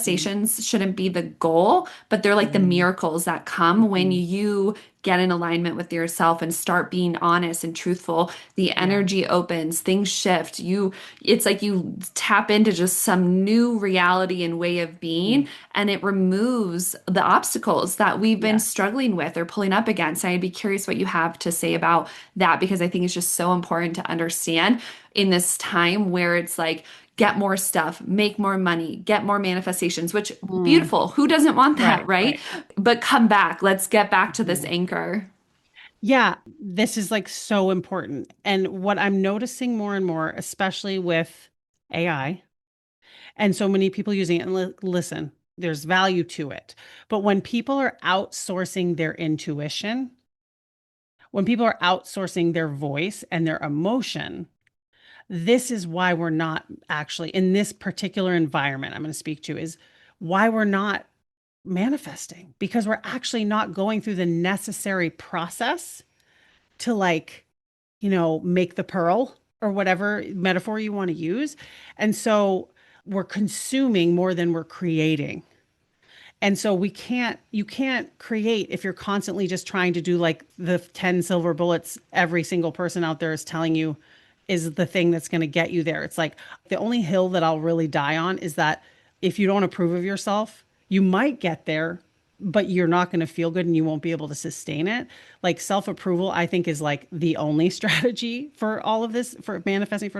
Speaker 1: Mhm.
Speaker 2: manifestations shouldn't be the goal, but they're like the
Speaker 1: Mhm.
Speaker 2: miracles that come when
Speaker 1: Mhm.
Speaker 2: you get in alignment with yourself and start being honest and truthful, the
Speaker 1: Yeah.
Speaker 2: energy opens, things shift. It's like you tap into just some new reality and way of being,
Speaker 1: Mm.
Speaker 2: and it removes the obstacles that we've been
Speaker 1: Yeah.
Speaker 2: struggling with or pulling up against. And I'd be curious what you have to say about that, because I think it's just so important to understand in this time where it's like, get more stuff, make more money, get more manifestations, which
Speaker 1: Mm.
Speaker 2: beautiful. Who doesn't want that,
Speaker 1: Right,
Speaker 2: right?
Speaker 1: right.
Speaker 2: But come back. Let's get back to this
Speaker 1: Mhm.
Speaker 2: anchor.
Speaker 1: Yeah, this is like so important. And what I'm noticing more and more, especially with AI and so many people using it, and listen, there's value to it. But when people are outsourcing their intuition, when people are outsourcing their voice and their emotion, this is why we're not actually in this particular environment I'm going to speak to is why we're not manifesting because we're actually not going through the necessary process to like, make the pearl or whatever metaphor you want to use. And so we're consuming more than we're creating. And so you can't create if you're constantly just trying to do like the 10 silver bullets every single person out there is telling you is the thing that's going to get you there. It's like the only hill that I'll really die on is that if you don't approve of yourself, you might get there, but you're not going to feel good and you won't be able to sustain it. Like self-approval, I think is like the only strategy for all of this, for manifesting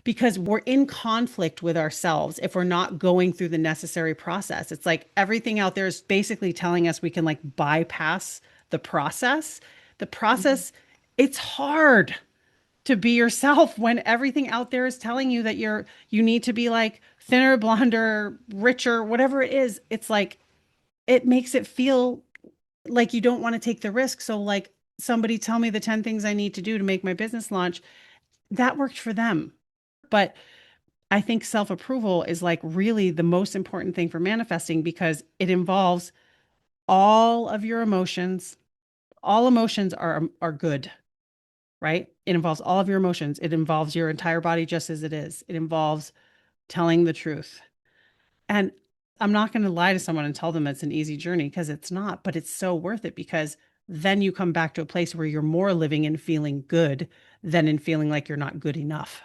Speaker 1: because we're in conflict with ourselves if we're not going through the necessary process. It's like everything out there is basically telling us we can like bypass the process. The process, it's hard to be yourself when everything out there is telling you that you need to be like thinner, blonder, richer, whatever it is. It's like it makes it feel like you don't want to take the risk. So like somebody tell me the 10 things I need to do to make my business launch. That worked for them. But I think self-approval is like really the most important thing for manifesting because it involves all of your emotions. All emotions are good, right? It involves all of your emotions. It involves your entire body just as it is. It involves telling the truth. And I'm not going to lie to someone and tell them it's an easy journey because it's not, but it's so worth it because then you come back to a place where you're more living and feeling good than in feeling like you're not good enough.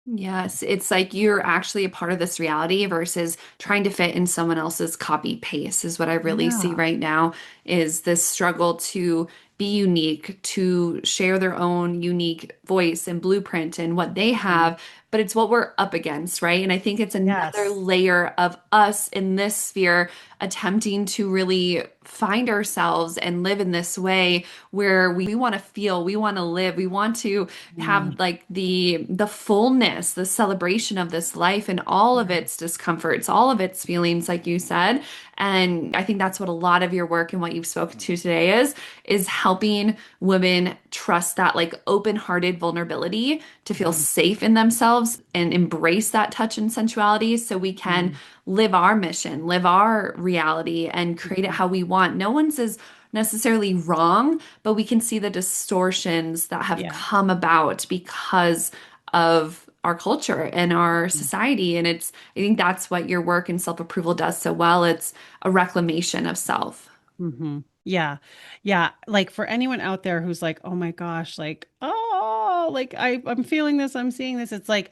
Speaker 2: Yes, it's like you're actually a part of this reality versus trying to fit in someone else's copy paste is what I really see
Speaker 1: Yeah.
Speaker 2: right now is this struggle to be unique, to share their own unique voice and blueprint and what they
Speaker 1: Mhm.
Speaker 2: have, but it's what we're up against, right? And I think it's another
Speaker 1: Yes.
Speaker 2: layer of us in this sphere attempting to really find ourselves and live in this way where we want to feel, we want to live, we want to
Speaker 1: Mm,
Speaker 2: have like the fullness, the celebration of this life and all of
Speaker 1: yeah.
Speaker 2: its discomforts, all of its feelings, like you said. And I think that's what a lot of your work and what you've spoken to today is helping women trust that like open-hearted vulnerability to feel
Speaker 1: Mhm.
Speaker 2: safe in themselves and embrace that touch and sensuality so we can
Speaker 1: Mhm.
Speaker 2: live our mission, live our reality and create it
Speaker 1: Mhm.
Speaker 2: how we want. No one's is necessarily wrong, but we can see the distortions that have
Speaker 1: Yeah.
Speaker 2: come about because of our culture and our
Speaker 1: Mhm.
Speaker 2: society. And I think that's what your work and self-approval does so well. It's a reclamation of self.
Speaker 1: Mhm. Yeah. Yeah. Like for anyone out there who's like, oh my gosh, like, oh, like I'm feeling this, I'm seeing this. It's like,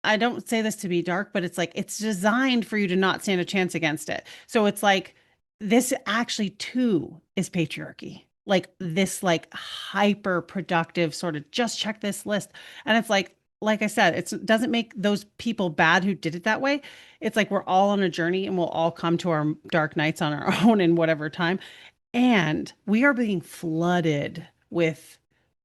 Speaker 1: I don't say this to be dark, but it's like it's designed for you to not stand a chance against it. So it's like this actually too is patriarchy. Like this like hyper productive sort of just check this list. And it's like I said, it doesn't make those people bad who did it that way. It's like we're all on a journey and we'll all come to our dark nights on our own in whatever time. And we are being flooded with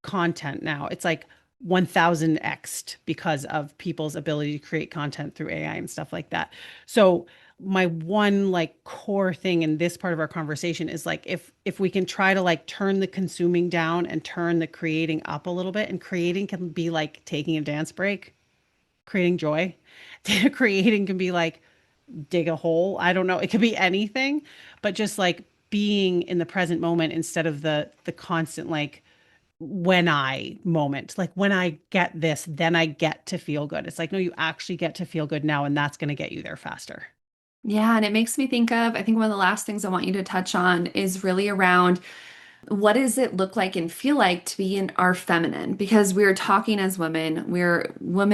Speaker 1: content now. It's like 1000x because of people's ability to create content through AI and stuff like that. So my one like core thing in this part of our conversation is like if we can try to like turn the consuming down and turn the creating up a little bit and creating can be like taking a dance break, creating joy. Creating can be like dig a hole. I don't know. It could be anything, but just like being in the present moment instead of the constant like when I moment. Like when I get this, then I get to feel good. It's like no, you actually get to feel good now and that's going to get you there faster.
Speaker 2: Yeah, and it makes me think of, I think one of the last things I want you to touch on is really around What does it look like and feel like to be in our feminine? Because we're talking as women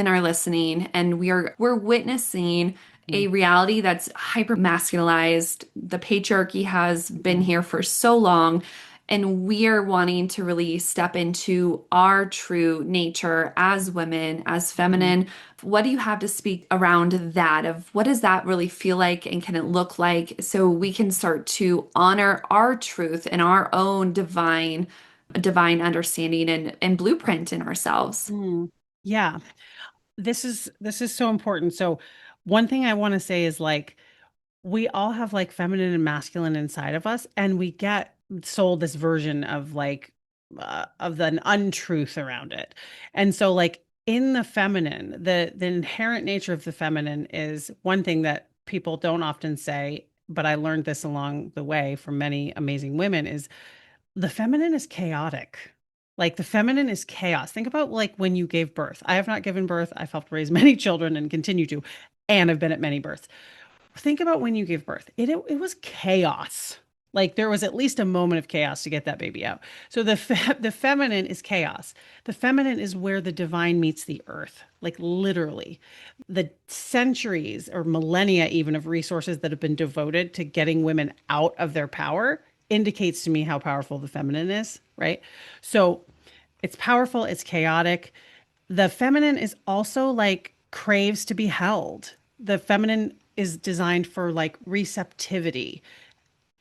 Speaker 2: are listening, and we're witnessing a reality that's hyper masculinized. The patriarchy has been
Speaker 1: Mhm.
Speaker 2: here for so long, and we are wanting to really step into our true nature as women, as
Speaker 1: Mhm.
Speaker 2: feminine. What do you have to speak around that of what does that really feel like and can it look like so we can start to honor our truth and our own divine understanding and blueprint in ourselves?
Speaker 1: Mm. Yeah, this is so important. So one thing I want to say is like we all have like feminine and masculine inside of us, and we get sold this version of like of an untruth around it. And so like in the feminine, the inherent nature of the feminine is one thing that people don't often say, but I learned this along the way from many amazing women is the feminine is chaotic. Like the feminine is chaos. Think about like when you gave birth. I have not given birth. I've helped raise many children and continue to, and I've been at many births. Think about when you gave birth. It was chaos. Like there was at least a moment of chaos to get that baby out. So the feminine is chaos. The feminine is where the divine meets the earth, like literally. The centuries or millennia even of resources that have been devoted to getting women out of their power indicates to me how powerful the feminine is, right? So it's powerful, it's chaotic. The feminine is also like craves to be held. The feminine is designed for like receptivity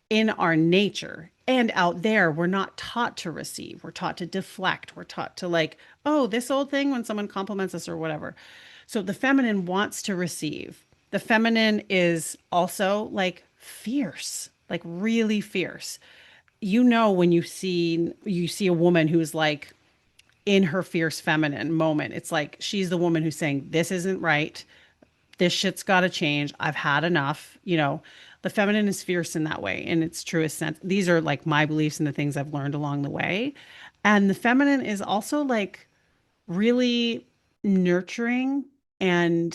Speaker 1: in our nature. And out there, we're not taught to receive. We're taught to deflect. We're taught to like, oh, this old thing when someone compliments us or whatever. So the feminine wants to receive. The feminine is also like fierce, like really fierce. You know when you see a woman who's like in her fierce feminine moment. It's like she's the woman who's saying, this isn't right. This shit's got to change. I've had enough. The feminine is fierce in that way, in its truest sense. These are like my beliefs and the things I've learned along the way. And the feminine is also like really nurturing and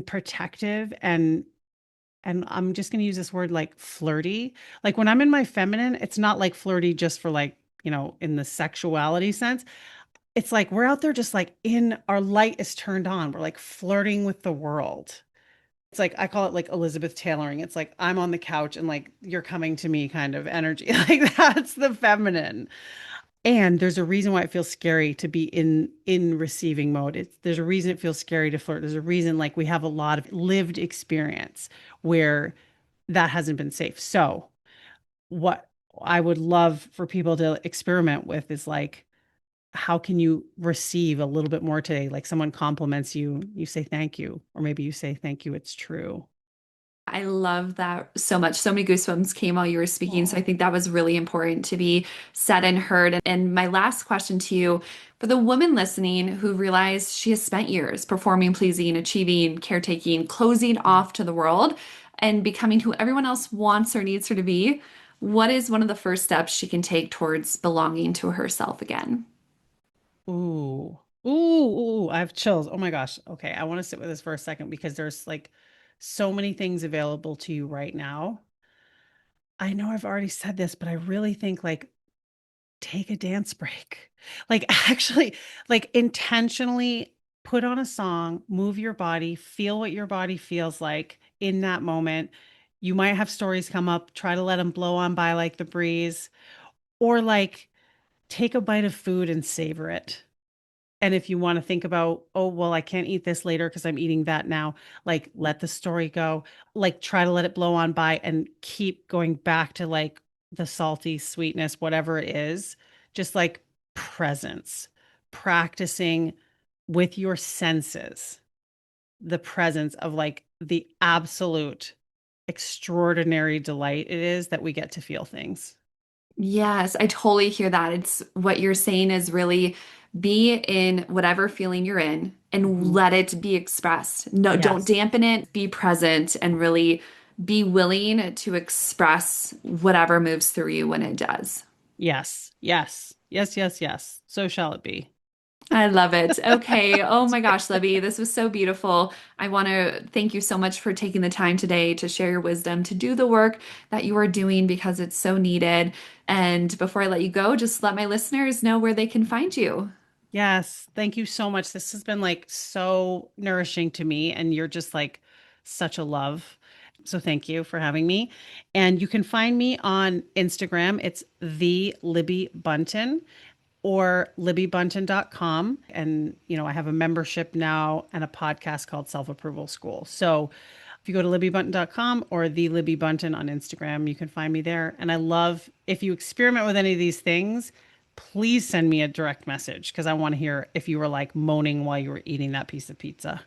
Speaker 1: protective and I'm just going to use this word like flirty. Like when I'm in my feminine, it's not like flirty just for like, in the sexuality sense. It's like we're out there just like in our light is turned on. We're like flirting with the world. It's like I call it like Elizabeth tailoring. It's like I'm on the couch and like you're coming to me kind of energy. Like that's the feminine. And there's a reason why it feels scary to be in receiving mode. There's a reason it feels scary to flirt. There's a reason like we have a lot of lived experience where that hasn't been safe. So, what I would love for people to experiment with is like how can you receive a little bit more today? Like someone compliments you, you say thank you, or maybe you say thank you, it's true.
Speaker 2: I love that so much. So many goosebumps came while you were speaking. So I
Speaker 1: Oh.
Speaker 2: think that was really important to be said and heard. And my last question to you, for the woman listening who realized she has spent years performing, pleasing, achieving, caretaking, closing off to the world, and becoming who everyone else wants or needs her to be, what is one of the first steps she can take towards belonging to herself again?
Speaker 1: Ooh. Ooh, I have chills. Oh my gosh. Okay, I want to sit with this for a second because there's like so many things available to you right now. I know I've already said this, but I really think like take a dance break. Like actually, like intentionally put on a song, move your body, feel what your body feels like in that moment. You might have stories come up, try to let them blow on by like the breeze, or like take a bite of food and savor it. And if you want to think about, oh, well, I can't eat this later because I'm eating that now, like let the story go. Like try to let it blow on by and keep going back to like the salty sweetness, whatever it is, just like presence, practicing with your senses, the presence of like the absolute extraordinary delight it is that we get to feel things.
Speaker 2: Yes, I totally hear that. It's what you're saying is really be in whatever feeling you're in and
Speaker 1: Mhm.
Speaker 2: let it be expressed. No, don't
Speaker 1: Yes.
Speaker 2: dampen it. Be present and really be willing to express whatever moves through you when it does.
Speaker 1: Yes. Yes. Yes. Yes. Yes. So shall it be.
Speaker 2: I love it. Okay. Oh my gosh, Libby, this was so beautiful. I want to thank you so much for taking the time today to share your wisdom, to do the work that you are doing because it's so needed. And before I let you go, just let my listeners know where they can find you.
Speaker 1: Yes, thank you so much. This has been like so nourishing to me, and you're just like such a love. So thank you for having me. And you can find me on Instagram. It's the Libby Bunten or libbybunten.com. And, I have a membership now and a podcast called Self Approval School. So if you go to libbybunten.com or the Libby Bunten on Instagram, you can find me there. And I love if you experiment with any of these things, please send me a direct message because I want to hear if you were like moaning while you were eating that piece of pizza.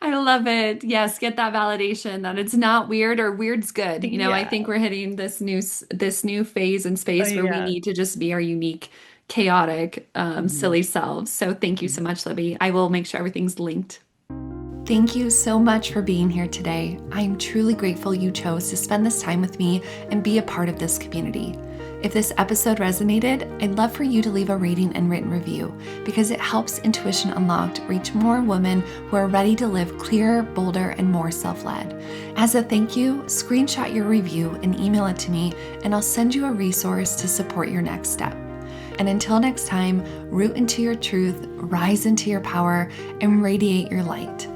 Speaker 2: I love it. Yes, get that validation that it's not weird or weird's good. I
Speaker 1: Yeah.
Speaker 2: think we're hitting this new phase and space where we
Speaker 1: Yeah.
Speaker 2: need to just be our unique, chaotic,
Speaker 1: Mhm.
Speaker 2: silly selves. So thank you so much, Libby. I will make sure everything's linked. Thank you so much for being here today. I'm truly grateful you chose to spend this time with me and be a part of this community. If this episode resonated, I'd love for you to leave a rating and written review because it helps Intuition Unlocked reach more women who are ready to live clearer, bolder, and more self led. As a thank you, screenshot your review and email it to me, and I'll send you a resource to support your next step. And until next time, root into your truth, rise into your power, and radiate your light.